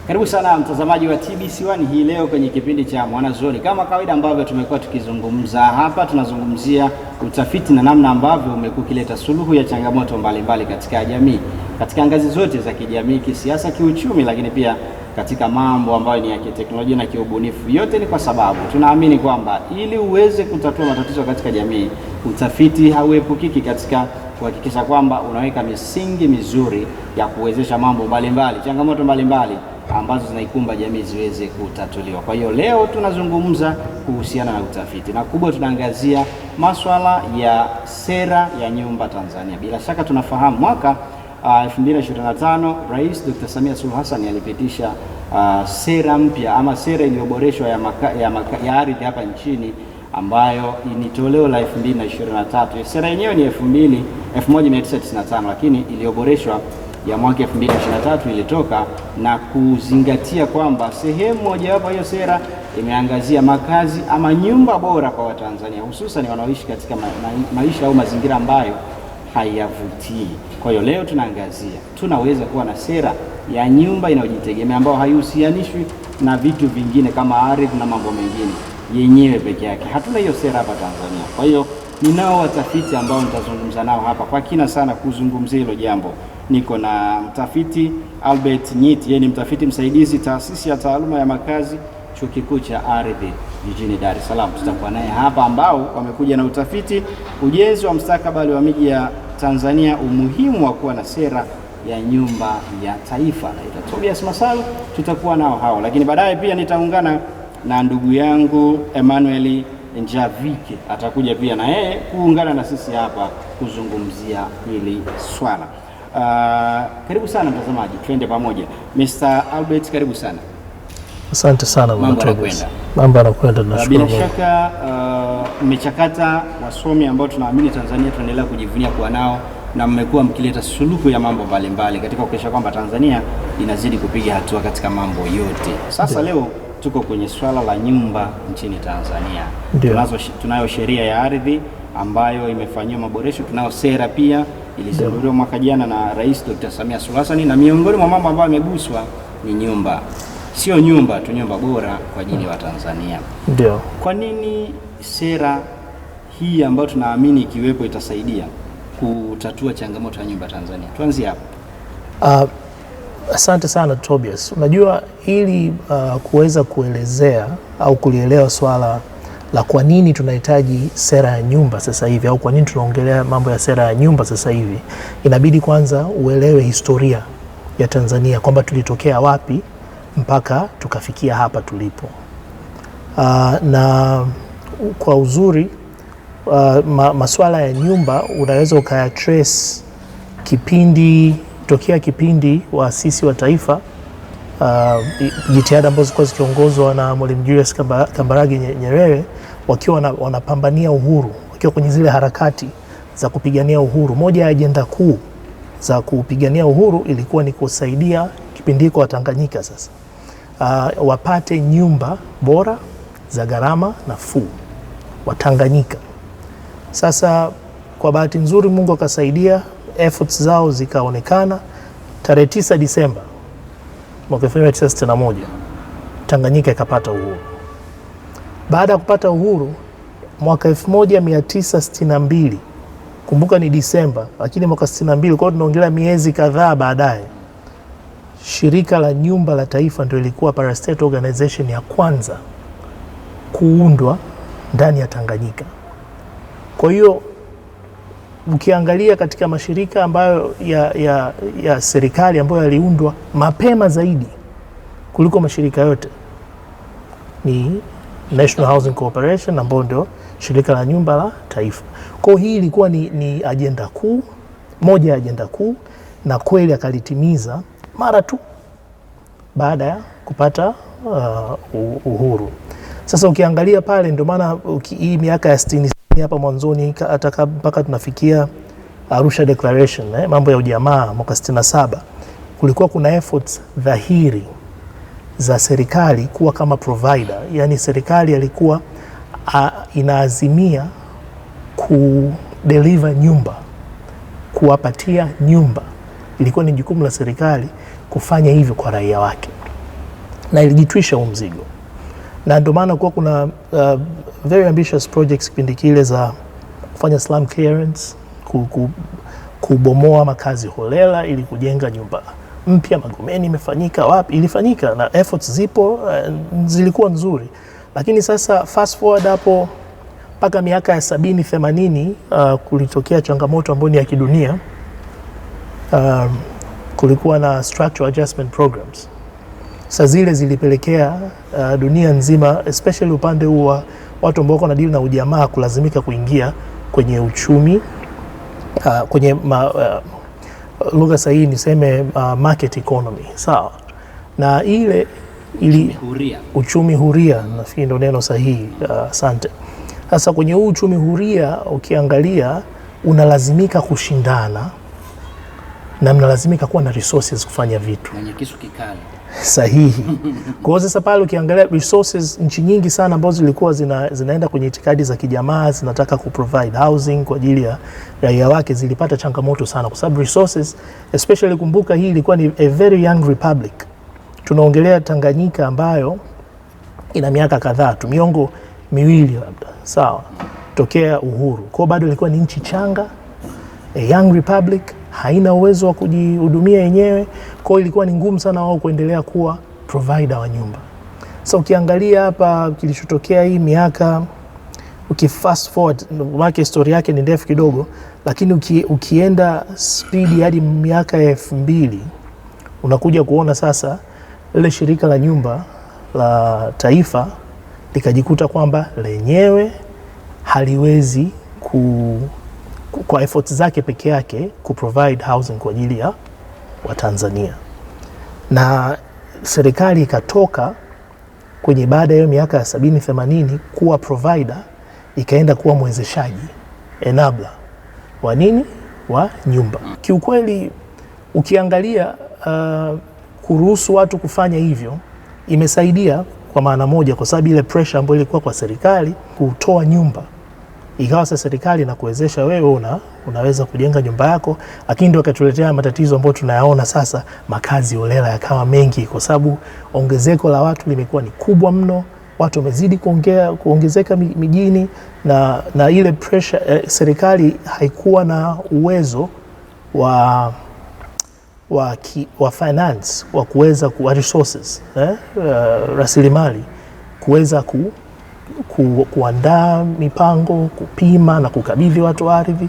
Karibu sana mtazamaji wa TBC1 hii leo kwenye kipindi cha Mwanazuoni. Kama kawaida ambavyo tumekuwa tukizungumza hapa, tunazungumzia utafiti na namna ambavyo umekuwa ukileta suluhu ya changamoto mbalimbali katika jamii, katika ngazi zote za kijamii, kisiasa, kiuchumi, lakini pia katika mambo ambayo ni ya kiteknolojia na kiubunifu. Yote ni kwa sababu tunaamini kwamba ili uweze kutatua matatizo katika jamii, utafiti hauepukiki katika kuhakikisha kwamba unaweka misingi mizuri ya kuwezesha mambo mbalimbali, changamoto mbalimbali ambazo zinaikumba jamii ziweze kutatuliwa. Kwa hiyo leo tunazungumza kuhusiana na utafiti, na kubwa tunaangazia masuala ya sera ya nyumba Tanzania. Bila shaka tunafahamu mwaka 2025 Rais Dr. Samia Suluhu Hassan alipitisha sera mpya ama sera iliyoboreshwa ya ardhi hapa nchini, ambayo ni toleo la 2023. Sera yenyewe ni 1995, lakini iliyoboreshwa ya mwaka 2023 ilitoka na kuzingatia kwamba sehemu mojawapo hiyo sera imeangazia makazi ama nyumba bora kwa Watanzania, hususan wanaoishi katika maisha au mazingira ambayo hayavutii. Kwa hiyo leo tunaangazia tunaweza kuwa na sera ya nyumba inayojitegemea ambayo haihusianishwi na vitu vingine kama ardhi na mambo mengine, yenyewe peke yake. Hatuna hiyo sera hapa Tanzania. Kwa hiyo ninao watafiti ambao nitazungumza nao hapa kwa kina sana kuzungumzia hilo jambo. Niko na mtafiti Albert Nyiti, yeye ni mtafiti msaidizi taasisi ya taaluma ya makazi Chuo Kikuu cha Ardhi jijini Dar es Salaam. Tutakuwa naye hapa, ambao wamekuja na utafiti ujenzi wa mustakabali wa miji ya Tanzania, umuhimu wa kuwa na sera ya nyumba ya taifa. Naitwa Tobias Masalu, tutakuwa nao hao, lakini baadaye pia nitaungana na ndugu yangu Emmanuel Njavike, atakuja pia na yeye kuungana na sisi hapa kuzungumzia hili swala. Karibu sana mtazamaji, twende pamoja. Mr. Albert, karibu sana. Asante sana bwana Tobias. Mambo yanakwenda, nashukuru. Bila shaka mmechakata wasomi ambao tunaamini Tanzania tunaendelea kujivunia kuwa nao, na mmekuwa mkileta suluhu ya mambo mbalimbali katika kuhakikisha kwamba Tanzania inazidi kupiga hatua katika mambo yote. Sasa leo tuko kwenye swala la nyumba nchini Tanzania. Tunayo sheria ya ardhi ambayo imefanyiwa maboresho, tunayo sera pia ilizinduliwa mwaka jana na Rais Dr. Samia Suluhu Hassan, na miongoni mwa mambo ambayo yameguswa ni nyumba. Sio nyumba tu, nyumba bora kwa ajili ya Watanzania. Ndio. Kwa nini sera hii ambayo tunaamini ikiwepo itasaidia kutatua changamoto ya nyumba Tanzania? Tuanzie hapo. Asante sana Tobias. Unajua ili kuweza kuelezea au kulielewa swala la kwa nini tunahitaji sera ya nyumba sasa hivi, au kwa nini tunaongelea mambo ya sera ya nyumba sasa hivi, inabidi kwanza uelewe historia ya Tanzania, kwamba tulitokea wapi mpaka tukafikia hapa tulipo. Na kwa uzuri masuala ya nyumba unaweza ukayatrace tokea kipindi waasisi wa taifa, jitihada ambazo zilikuwa zikiongozwa na Mwalimu Julius Kambarage Nyerere, wakiwa wanapambania uhuru, wakiwa kwenye zile harakati za kupigania uhuru. Moja ya ajenda kuu za kupigania uhuru ilikuwa ni kusaidia kipindi kwa Watanganyika sasa wapate nyumba bora za gharama nafuu Watanganyika. Sasa kwa bahati nzuri Mungu akasaidia, efforts zao zikaonekana. Tarehe 9 Disemba mwaka 1961 Tanganyika ikapata uhuru. Baada ya kupata uhuru mwaka 1962, kumbuka ni Disemba, lakini mwaka 62, kwa tunaongelea miezi kadhaa baadaye, Shirika la Nyumba la Taifa ndio ilikuwa parastate organization ya kwanza kuundwa ndani ya Tanganyika. Kwa hiyo ukiangalia katika mashirika ambayo ya serikali ambayo yaliundwa mapema zaidi kuliko mashirika yote ni National Housing Corporation, ambayo ndio shirika la nyumba la taifa. Kwa hiyo hii ilikuwa ni ajenda kuu, moja ya ajenda kuu, na kweli akalitimiza mara tu baada ya kupata uhuru. Sasa ukiangalia pale, ndio maana hii miaka ya 60 hapa mwanzoni hata mpaka tunafikia Arusha Declaration, mambo ya ujamaa mwaka 67, kulikuwa kuna efforts dhahiri za serikali kuwa kama provider. Yani serikali ilikuwa inaazimia kudeliver nyumba, kuwapatia nyumba. Ilikuwa ni jukumu la serikali kufanya hivyo kwa raia wake. na ilijitwisha huu mzigo, na ndio maana kwa kuna very ambitious projects kipindi kile za kufanya slum clearance, kubomoa makazi holela ili kujenga nyumba mpya. Magomeni imefanyika, wapi ilifanyika, na efforts zipo, zilikuwa nzuri. Lakini sasa fast forward hapo mpaka miaka ya 70-80, kulitokea changamoto ambayo ni ya kidunia. Kulikuwa na structural adjustment programs. Sasa zile zilipelekea dunia nzima, especially upande huu wa watu ambao wana deal na ujamaa, kulazimika kuingia kwenye uchumi, kwenye lugha sahihi niseme market economy, sawa. Na ile uchumi huria, nafikiri ndio neno sahihi, asante. Sasa kwenye huu uchumi huria ukiangalia, unalazimika kushindana na mnalazimika kuwa na resources kufanya vitu. Mwenye kisu kikali. Sahihi. Kwa hiyo sasa pale ukiangalia resources, nchi nyingi sana ambazo zilikuwa zinaenda kwenye itikadi za kijamaa, zinataka kuprovide housing kwa ajili ya raia wake, zilipata changamoto sana, kwa sababu resources, especially kumbuka hii ilikuwa ni a very young republic. Tunaongelea Tanganyika ambayo ina miaka kadhaa tu, miongo miwili labda, sawa, tokea uhuru. Kwa bado ilikuwa ni nchi changa, a young republic, haina uwezo wa kujihudumia yenyewe. Kwa hiyo ilikuwa ni ngumu sana wao kuendelea kuwa provider wa nyumba. Sasa ukiangalia hapa kilichotokea hii miaka, ukifast forward, maana historia yake ni ndefu kidogo, lakini ukienda speed hadi miaka ya 2000, unakuja kuona sasa ile shirika la nyumba la taifa likajikuta kwamba lenyewe haliwezi kwa efforts zake peke yake kuprovide housing kwa ajili ya Watanzania, na serikali ikatoka kwenye baada ya miaka ya 70-80 kuwa provider, ikaenda kuwa mwezeshaji, enabler wa nini, wa nyumba. Kiukweli ukiangalia kuruhusu watu kufanya hivyo imesaidia kwa maana moja, kwa sababu ile pressure ambayo ilikuwa kwa serikali kutoa nyumba, ikawa sasa serikali na kuwezesha wewe unaweza kujenga nyumba yako. Lakini ndio katuletea matatizo ambayo tunayaona sasa, makazi holela yakawa mengi, kwa sababu ongezeko la watu limekuwa ni kubwa mno, watu wamezidi kuongezeka mijini, na ile pressure, serikali haikuwa na uwezo wa finance, wa kuweza wa resources, rasilimali, kuweza kuandaa mipango, kupima na kukabidhi watu ardhi,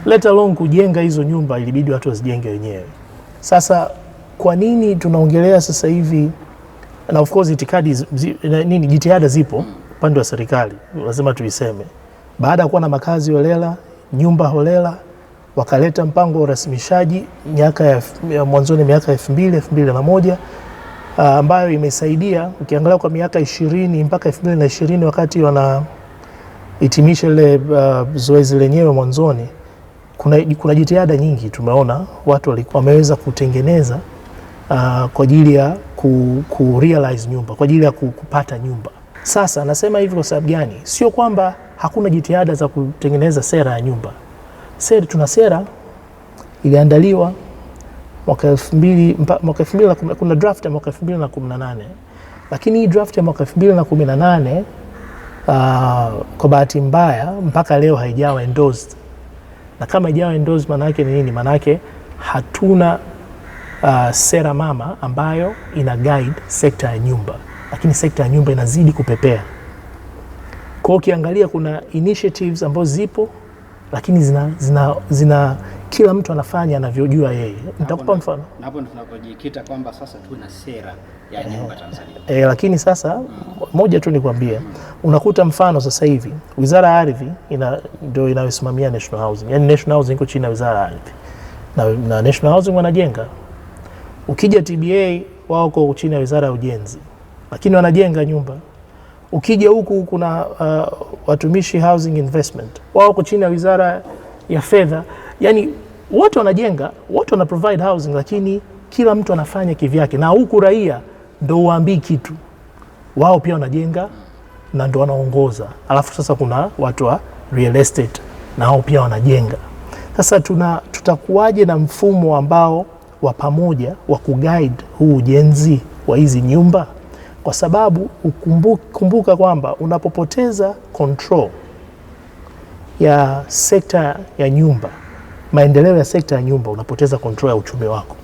let alone kujenga hizo nyumba. Ilibidi watu wazijenge wenyewe. Sasa kwa nini tunaongelea sasa hivi, na of course jitihada zipo upande wa serikali, lazima tuiseme, baada ya kuwa na makazi holela, nyumba holela, wakaleta mpango wa urasimishaji mwanzoni miaka 2000-2001, ambayo imesaidia. Ukiangalia kwa miaka 20 mpaka 2020, wakati wanahitimisha ile zoezi lenyewe mwanzoni, kuna jitihada nyingi tumeona watu walikuwa wameweza kutengeneza kwa ajili ya realize nyumba, kwa ajili ya kupata nyumba. Sasa nasema hivi kwa sababu gani? Sio kwamba hakuna jitihada za kutengeneza sera ya nyumba. Tuna sera iliandaliwa mwaka 2000, kuna draft ya mwaka 2018, lakini hii draft ya mwaka 2018 kwa bahati mbaya mpaka leo haijawa endorsed. Na kama haijawa endorsed, maana yake ni nini? Maana yake hatuna sera mama ambayo ina guide sekta ya nyumba, lakini sekta ya nyumba inazidi kupepea. Kwa hiyo ukiangalia kuna initiatives ambazo zipo, lakini zina kila mtu anafanya anavyojua yeye. Nitakupa mfano. Hapo ndio tunapojikita kwamba sasa tuna sera ya nyumba Tanzania. Lakini sasa moja tu nikwambie, unakuta mfano sasa hivi Wizara ya Ardhi ndio inayosimamia National Housing. Yaani National Housing iko chini ya Wizara ya Ardhi. Na National Housing wanajenga. Ukija TBA wao uko chini ya Wizara ya Ujenzi, lakini wanajenga nyumba. Ukija huku kuna watumishi Housing Investment, wao uko chini ya Wizara ya Fedha. Yani wote wanajenga, wote wana provide housing, lakini kila mtu anafanya kivyake. Na huku raia ndio waambii kitu, wao pia wanajenga na ndio wanaongoza. Alafu sasa kuna watu wa real estate na wao pia wanajenga. Sasa tutakuwaje na mfumo ambao wa pamoja wa kuguide huu ujenzi wa hizi nyumba? kwa sababu kumbuka kwamba unapopoteza control ya sekta ya nyumba, maendeleo ya sekta ya nyumba, unapoteza control ya uchumi wako.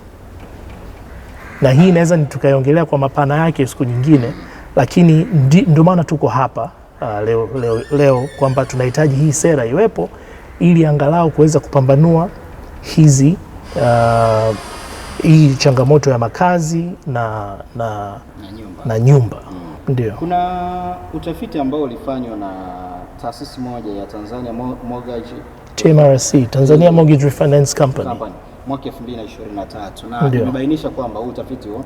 Na hii inaweza tukaiongelea kwa mapana yake siku nyingine, lakini ndio maana tuko hapa leo kwamba tunahitaji hii sera iwepo ili angalau kuweza kupambanua hii changamoto ya makazi na nyumba. Ndio. Kuna utafiti ambao ulifanywa na taasisi moja ya Tanzania Mortgage TMRC, Tanzania Mortgage Refinance Company mwaka 2023 na imebainisha kwamba huu utafiti huo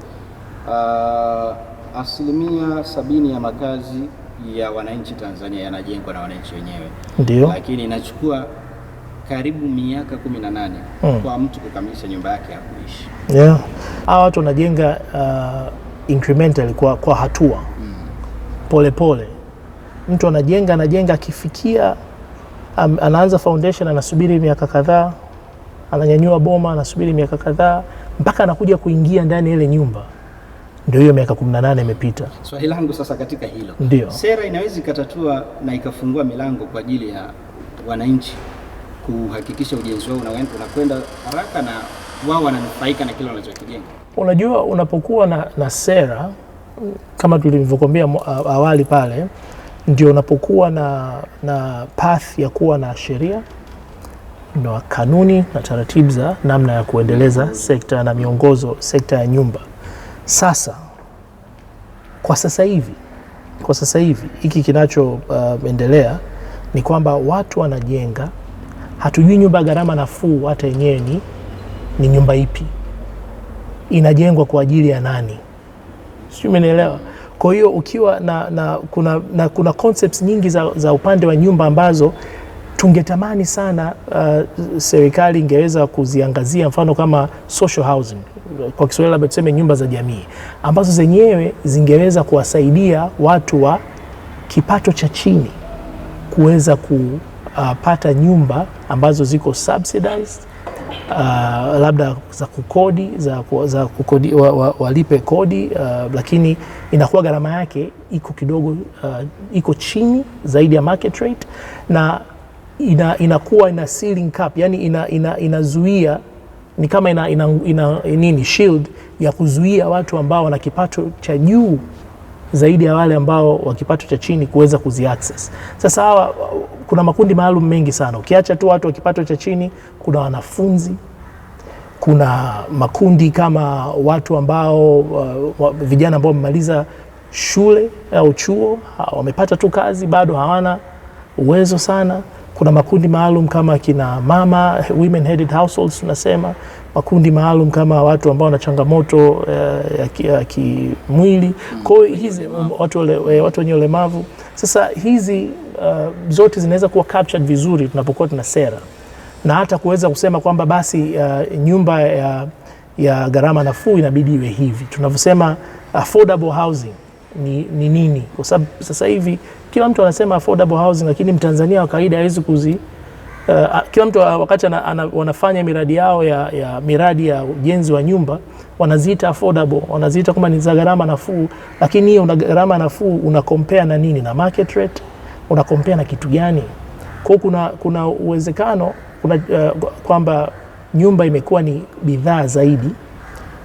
asilimia 70 ya makazi ya wananchi Tanzania yanajengwa na wananchi wenyewe. Ndio. Lakini inachukua karibu miaka 18 kwa mtu kukamilisha nyumba yake ya kuishi. Yeah. Hawa watu wanajenga incrementally kwa hatua. Pole pole. Mtu anajenga akifikia anaanza foundation, anasubiri miaka kadhaa, ananyanyua boma, anasubiri miaka kadhaa mpaka anakuja kuingia ndani ile nyumba. Ndio hiyo miaka 18 imepita. Swali langu sasa katika hilo. Ndio. Sera inaweza ikatatua na ikafungua milango kwa ajili ya wananchi kuhakikisha ujenzi wao unakwenda haraka na wao wananufaika na kile wanachokijenga. Unajua, unapokuwa na sera kama tulivyokuambia awali pale, ndio unapokuwa na path ya kuwa na sheria na kanuni na taratibu za namna ya kuendeleza sekta na miongozo sekta ya nyumba. Sasa kwa sasa hivi hiki kinachoendelea ni kwamba watu wanajenga, hatujui nyumba gharama nafuu hata yenyewe ni nyumba ipi, inajengwa kwa ajili ya nani, sio? Umeelewa? Kwa hiyo ukiwa kuna concepts nyingi za upande wa nyumba ambazo tungetamani sana serikali ingeweza kuziangazia, mfano kama social housing, kwa Kiswahili labda tuseme nyumba za jamii, ambazo zenyewe zingeweza kuwasaidia watu wa kipato cha chini kuweza kupata nyumba ambazo ziko subsidized, labda za kukodi, za kukodi, walipe kodi, lakini inakuwa gharama yake iko kidogo, iko chini zaidi ya market rate, na inakuwa ina ceiling cap, yani inazuia, ni kama ina shield ya kuzuia watu ambao wana kipato cha juu zaidi ya wale ambao wa kipato cha chini kuweza kuziaccess. Sasa hawa kuna makundi maalum mengi sana. Ukiacha tu watu wa kipato cha chini, kuna wanafunzi, kuna makundi kama watu ambao vijana ambao wamemaliza shule au chuo, wamepata tu kazi, bado hawana uwezo sana. Kuna makundi maalum kama kina mama, women headed households tunasema, makundi maalum kama watu ambao wana changamoto ya kimwili, kwa hizi watu wenye ulemavu. Sasa hizi zote zinaweza kuwa captured vizuri tunapokuwa tuna sera, na hata kuweza kusema kwamba basi nyumba ya gharama nafuu inabidi iwe hivi. Tunavyosema affordable housing ni nini? Kwa sababu sasa hivi kila mtu anasema affordable housing, lakini Mtanzania wa kawaida hawezi kila mtu wakati wanafanya miradi yao ya miradi ya ujenzi wa nyumba wanaziita affordable, wanaziita kama ni za gharama nafuu, lakini hiyo gharama nafuu una compare na nini? Na market rate, una compare na kitu gani? Kwa kuna uwezekano kwamba nyumba imekuwa ni bidhaa zaidi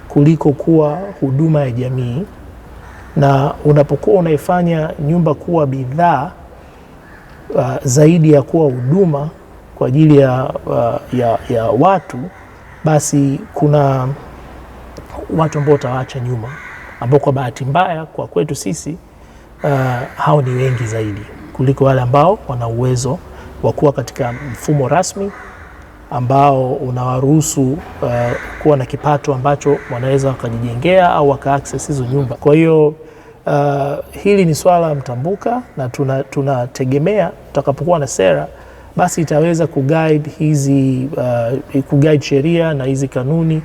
kuliko kuwa huduma ya jamii, na unapokuwa unaifanya nyumba kuwa bidhaa zaidi ya kuwa huduma kwa ajili ya watu, basi kuna watu ambao utawaacha nyuma, ambao kwa bahati mbaya kwa kwetu sisi hao ni wengi zaidi kuliko wale ambao wana uwezo wa kuwa katika mfumo rasmi ambao unawaruhusu kuwa na kipato ambacho wanaweza wakajijengea au waka access hizo nyumba. Kwa hiyo hili ni swala mtambuka, na tunategemea tutakapokuwa na sera basi itaweza kuguide sheria na hizi kanuni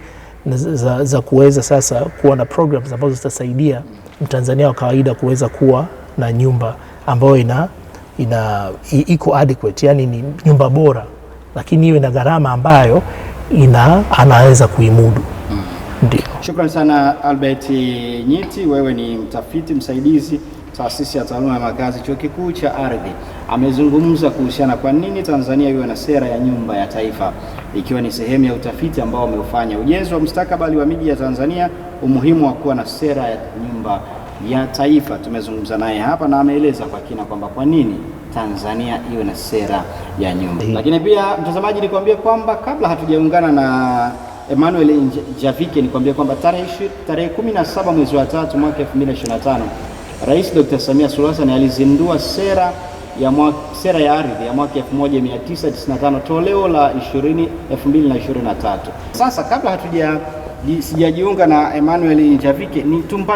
za kuweza sasa kuwa na programs ambazo zitasaidia Mtanzania wa kawaida kuweza kuwa na nyumba ambayo iko adequate, yani ni nyumba bora, lakini iwe na gharama ambayo anaweza kuimudu. Ndio. Shukrani sana Albert Nyiti, wewe ni mtafiti msaidizi taasisi ya taaluma ya makazi Chuo Kikuu cha Ardhi. Amezungumza kuhusiana kwa nini Tanzania iwe na sera ya nyumba ya taifa, ikiwa ni sehemu ya utafiti ambao umeufanya ujenzi wa mustakabali wa miji ya Tanzania, umuhimu wa kuwa na sera ya nyumba ya taifa. Tumezungumza naye hapa na ameeleza kwa kina kwamba kwa nini Tanzania iwe na sera ya nyumba. Lakini pia mtazamaji, nikwambie kwamba kabla hatujaungana na Emmanuel Njavike, nikwambie kwamba tarehe 17 mwezi wa 3 mwaka 2025 Rais Dr. Samia Suluhu Hassan alizindua sera ya ardhi ya mwaka 1995 toleo la 2023. Sasa kabla sijajiunga na Emmanuel Njavike,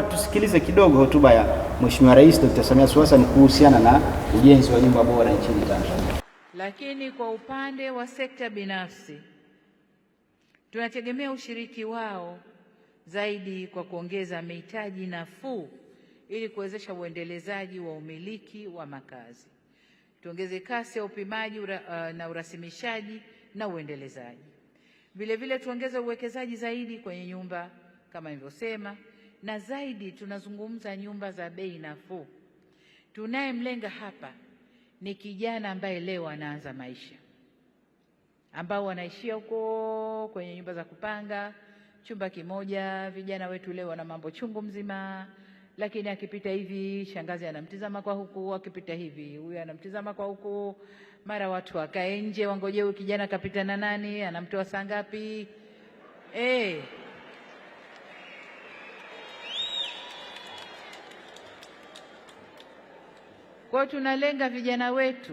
tusikilize kidogo hotuba ya Mheshimiwa Rais Dr. Samia Suluhu Hassan kuhusiana na ujenzi wa nyumba bora nchini Tanzania. Lakini kwa upande wa sekta binafsi tunategemea ushiriki wao zaidi kwa kuongeza mitaji nafuu ili kuwezesha uendelezaji wa umiliki wa makazi. Tuongeze kasi ya upimaji na urasimishaji na uendelezaji. Vile vile tuongeze uwekezaji zaidi kwenye nyumba kama nilivyosema, na zaidi tunazungumza nyumba za bei nafuu. Tunayemlenga hapa ni kijana ambaye leo anaanza maisha, ambao wanaishia huko kwenye nyumba za kupanga chumba kimoja. Vijana wetu leo wana mambo chungu mzima, lakini akipita hivi shangazi anamtizama kwa huku, akipita hivi huyu anamtizama kwa huku, mara watu wakae nje wangoje huyu kijana kapita na nani, anamtoa saa ngapi. Kwa tunalenga vijana wetu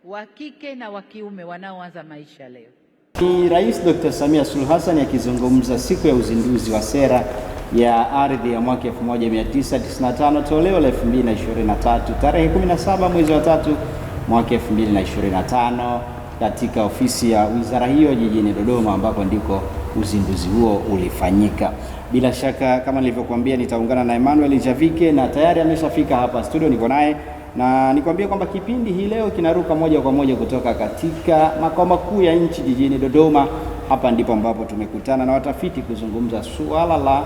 wa kike na wa kiume wanaoanza maisha leo. Ni Rais Dr. Samia Suluhu Hassan akizungumza siku ya uzinduzi wa sera ya ardhi ya mwaka 1995 toleo la 2023 tarehe 17 mwezi wa 3 mwaka 2025 katika ofisi ya wizara hiyo jijini Dodoma, ambapo ndiko uzinduzi huo ulifanyika. Bila shaka kama nilivyokuambia, nitaungana na Emmanuel Njavike na tayari ameshafika hapa studio, niko naye na nikwambia kwamba kipindi hii leo kinaruka moja kwa moja kutoka katika makao makuu ya nchi jijini Dodoma. Hapa ndipo ambapo tumekutana na watafiti kuzungumza suala la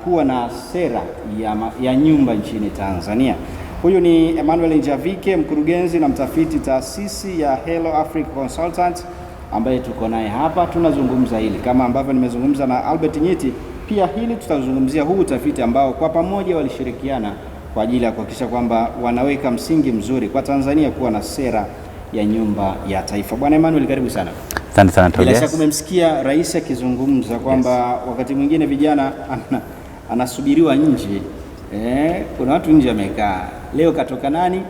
kuwa na sera ya nyumba nchini Tanzania. Huyu ni Emmanuel Njavike, mkurugenzi na mtafiti taasisi ya Hello Africa Consultants, ambaye tuko naye hapa. Tunazungumza hili kama ambavyo nimezungumza na Albert Nyiti, pia hili tutazungumzia huu utafiti ambao kwa pamoja walishirikiana kwa ajili ya kuhakikisha kwamba wanaweka msingi mzuri kwa Tanzania kuwa na sera ya nyumba ya taifa. Bwana Emmanuel, karibu sana. Asante sana Tobias. Bila shaka umemsikia rais akizungumza kwamba wakati mwingine vijana anasubiriwa nje. Kuna watu nje wamekaa. Leo katoka nani?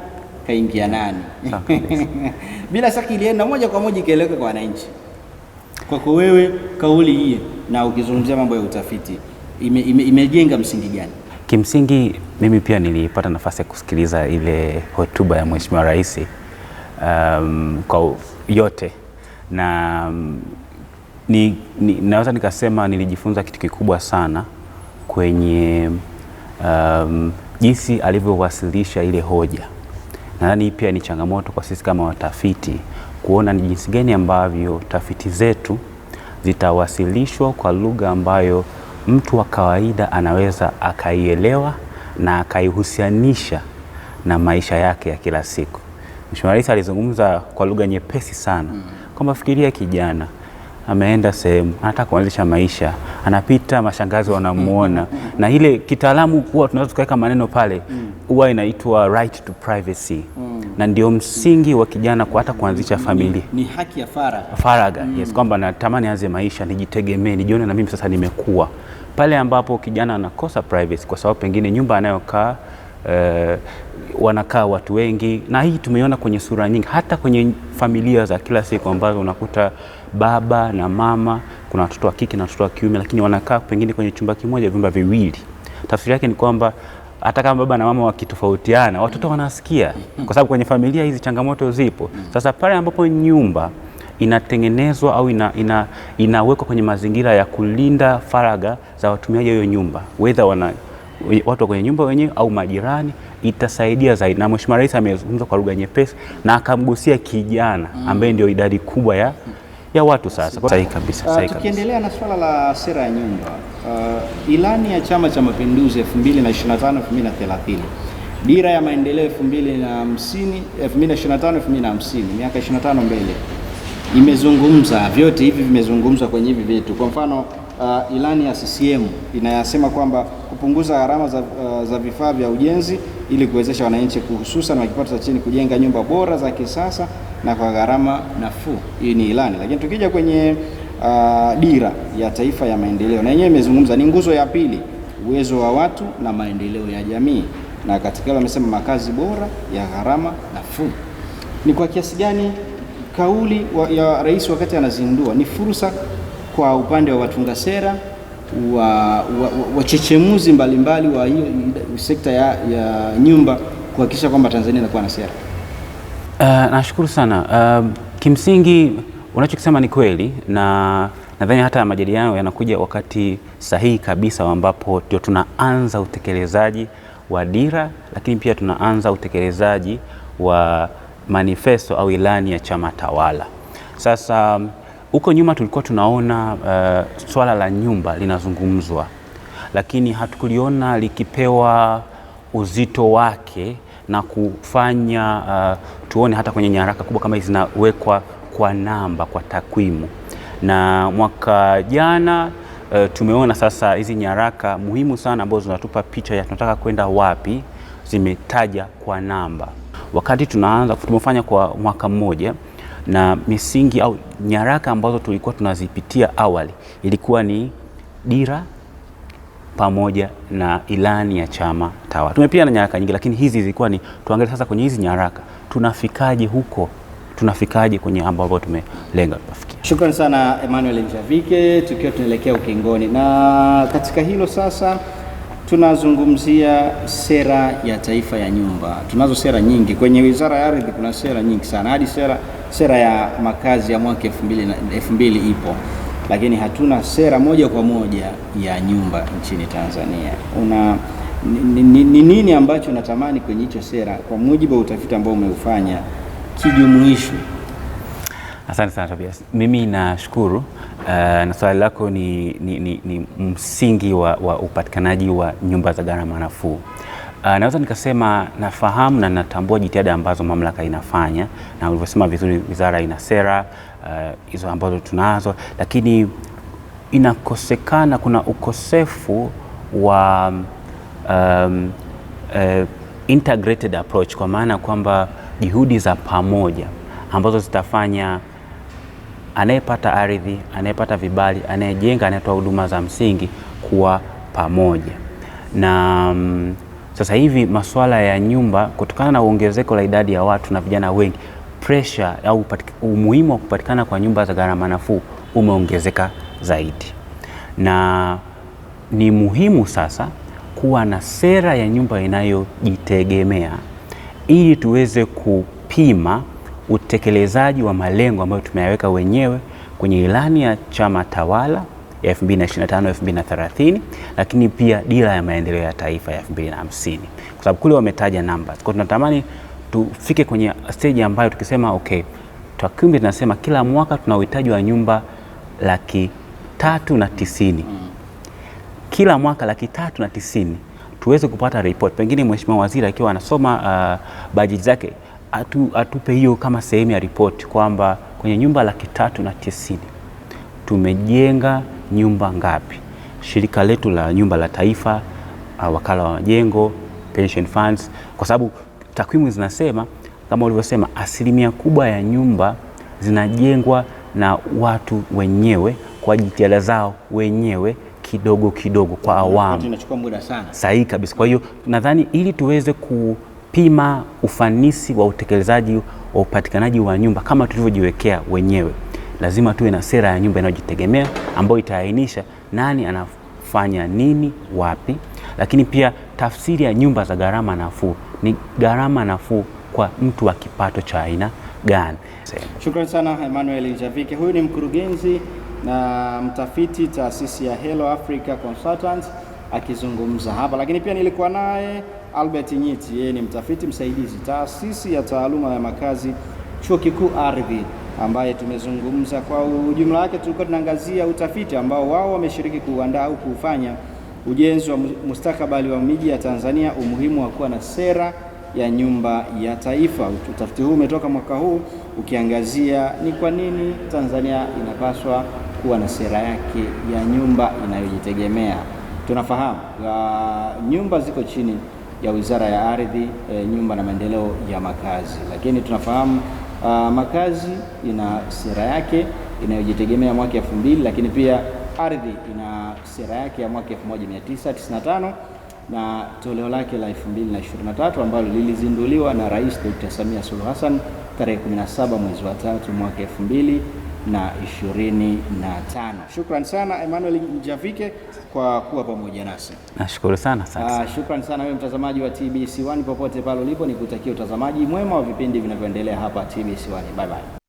Kaingia nani? Bila shaka ilienda moja kwa moja ikaeleweka kwa wananchi. Kwako wewe kauli hii na ukizungumzia mambo ya utafiti imejenga msingi gani? Kimsingi mimi pia nilipata nafasi ya kusikiliza ile hotuba ya Mheshimiwa Rais kwa yote, na naweza nikasema nilijifunza kitu kikubwa sana kwenye jinsi alivyowasilisha ile hoja. Nadhani pia ni changamoto kwa sisi kama watafiti kuona ni jinsi gani ambavyo tafiti zetu zitawasilishwa kwa lugha ambayo mtu wa kawaida anaweza akaielewa na akaihusianisha na maisha yake ya kila siku. Mheshimiwa Rais alizungumza kwa lugha nyepesi sana. Kwamba fikiria kijana ameenda sehemu, anataka kuanzisha maisha, anapita mashangazi wanamuona, na ile kitaalamu huwa tunaweza tukaweka maneno pale, huwa inaitwa right to privacy. Na ndio msingi wa kijana kwa hata kuanzisha familia. Ni haki ya faragha. Yes, kwamba natamani aanze maisha, nijitegemee, nijione na mimi sasa nimekuwa. Pale ambapo kijana anakosa privacy kwa sababu pengine nyumba anayokaa wanakaa watu wengi, na hii tumeiona kwenye sura nyingi, hata kwenye familia za kila siku ambazo unakuta baba na mama, kuna watoto wa kike na watoto wa kiume, lakini wanakaa pengine kwenye chumba kimoja, vyumba viwili. Tafsiri yake ni kwamba hata kama baba na mama wakitofautiana, watoto wanasikia, kwa sababu kwenye familia hizi changamoto zipo. Sasa pale ambapo nyumba inatengenezwa au inawekwa kwenye mazingira ya kulinda faragha za watumiaji wa hiyo nyumba, whether watu kwenye nyumba wenyewe au majirani, itasaidia zaidi. Na Mheshimiwa Rais amezungumza kwa lugha nyepesi na akamgusia kijana ambaye ndio idadi kubwa ya watu sasa. Sahihi kabisa. Tukiendelea na swala la sera ya nyumba, ilani ya Chama cha Mapinduzi 2025-2030, dira ya maendeleo 2025-2050, miaka 25 mbele, imezungumza vyote hivi, vimezungumzwa kwenye hivi vitu. Kwa mfano ilani ya CCM inayasema kwamba kupunguza gharama za vifaa vya ujenzi ili kuwezesha wananchi hususan wa kipato cha chini kujenga nyumba bora za kisasa na kwa gharama nafuu. Hii ni ilani. Lakini tukija kwenye dira ya taifa ya maendeleo, na yenyewe imezungumza, ni nguzo ya pili, uwezo wa watu na maendeleo ya jamii, na katika hilo wamesema makazi bora ya gharama nafuu. Ni kwa kiasi gani kauli ya rais wakati anazindua ni fursa kwa upande wa watunga sera, wachechemuzi mbalimbali wa hiyo sekta ya nyumba kuhakikisha kwamba Tanzania inakuwa na sera? Nashukuru sana. Kimsingi unachokisema ni kweli, na nadhani hata majadiliano yanakuja wakati sahihi kabisa, ambapo ndio tunaanza utekelezaji wa dira, lakini pia tunaanza utekelezaji wa manifesto au ilani ya chama tawala. Sasa huko nyuma tulikuwa tunaona swala la nyumba linazungumzwa, lakini hatukuliona likipewa uzito wake na kufanya tuone hata kwenye nyaraka kubwa kama hizi zinawekwa kwa namba, kwa takwimu. Na mwaka jana tumeona sasa hizi nyaraka muhimu sana ambazo zinatupa picha ya tunataka kwenda wapi, zimetaja kwa namba. Wakati tumefanya kwa mwaka mmoja, na misingi au nyaraka ambazo tulikuwa tunazipitia awali ilikuwa ni dira pamoja na ilani ya chama tawala. Tumepia na nyaraka nyingi, lakini hizi zilikuwa ni tuangalie sasa kwenye hizi nyaraka tunafikaje huko, tunafikaje kwenye ambapo tumelenga kufikia. Shukrani sana Emmanuel Njavike, tukiwa tunaelekea ukingoni, na katika hilo sasa tunazungumzia sera ya taifa ya nyumba. Tunazo sera nyingi kwenye Wizara ya Ardhi, kuna sera nyingi sana, hadi sera ya makazi ya mwaka 2000 ipo, lakini hatuna sera moja kwa moja ya nyumba nchini Tanzania. Ni nini ambacho natamani kwenye hicho sera, kwa mujibu wa utafiti ambao umeufanya, kijumuishwe? Asante sana Tobias. Mimi nashukuru na swali lako ni msingi wa upatikanaji wa nyumba za gharama nafuu. Naweza nikasema nafahamu na natambua jitihada ambazo mamlaka inafanya, na ulivyosema vizuri, wizara ina sera hizo ambazo tunazo, lakini inakosekana, kuna ukosefu wa integrated approach, kwa maana kwamba juhudi za pamoja ambazo zitafanya anayepata ardhi, anayepata vibali, anayejenga, anayetoa huduma za msingi kuwa pamoja. Na sasa hivi masuala ya nyumba, kutokana na ongezeko la idadi ya watu na vijana wengi, pressure au umuhimu wa kupatikana kwa nyumba za gharama nafuu umeongezeka zaidi, na ni muhimu sasa kuwa na sera ya nyumba inayojitegemea ili tuweze kupima utekelezaji wa malengo ambayo tumeyaweka wenyewe kwenye ilani ya chama tawala ya 2025-2030, lakini pia dira ya maendeleo ya taifa ya 2050, kwa sababu kule wametaja numbers. Kwa tunatamani tufike kwenye stage ambayo tukisema okay, takwimu tunasema kila mwaka tuna uhitaji wa nyumba 390,000. Kila mwaka 390,000 tuweze kupata report. Pengine Mheshimiwa Waziri akiwa anasoma bajeti zake atupe hiyo kama sehemu ya report kwamba kwenye nyumba 390,000 tumejenga nyumba ngapi. Shirika letu la nyumba la taifa, wakala wa majengo, pension funds, kwa sababu takwimu zinasema kama ulivyosema, asilimia kubwa ya nyumba zinajengwa na watu wenyewe kwa jitihada zao wenyewe, kidogo kidogo kwa awamu. Inachukua muda sana. Sahihi kabisa. Kwa hiyo nadhani ili tuweze kupima ufanisi wa utekelezaji wa upatikanaji wa nyumba kama tulivyojiwekea wenyewe, lazima tuwe na sera ya nyumba inayojitegemea ambayo itaainisha nani anafanya nini wapi, lakini pia tafsiri ya nyumba za gharama nafuu ni gharama nafuu kwa mtu wa kipato cha aina gani. Shukrani sana Emmanuel Njavike. Huyu ni mkurugenzi na mtafiti taasisi ya Hello Africa Consultants akizungumza hapa, lakini pia nilikuwa naye Albert Nyiti, yeye ni mtafiti msaidizi taasisi ya taaluma ya makazi Chuo Kikuu Ardhi ambaye tumezungumza. Kwa ujumla wake tulikuwa tunaangazia utafiti ambao wao wameshiriki kuandaa au kufanya ujenzi wa mustakabali wa miji ya Tanzania, umuhimu wa kuwa na sera ya nyumba ya taifa. Utafiti huu umetoka mwaka huu ukiangazia ni kwa nini Tanzania inapaswa kuwa na sera yake ya nyumba inayojitegemea. Tunafahamu nyumba ziko chini ya Wizara ya Ardhi, Nyumba na Maendeleo ya Makazi, lakini tunafahamu makazi ina sera yake inayojitegemea mwaka 2000, lakini pia ardhi ina sera yake ya mwaka 1995 na toleo lake la 2023 ambalo lilizinduliwa na Rais Dr. Samia Suluhu Hassan tarehe 17 mwezi wa 3 mwaka 2025. Shukrani sana Emmanuel Mjavike kwa kuwa pamoja nasi. Nashukuru sana. Shukrani sana wewe mtazamaji wa TBC1 popote pale ulipo, nikutakia utazamaji mwema wa vipindi vinavyoendelea hapa TBC1. Bye bye.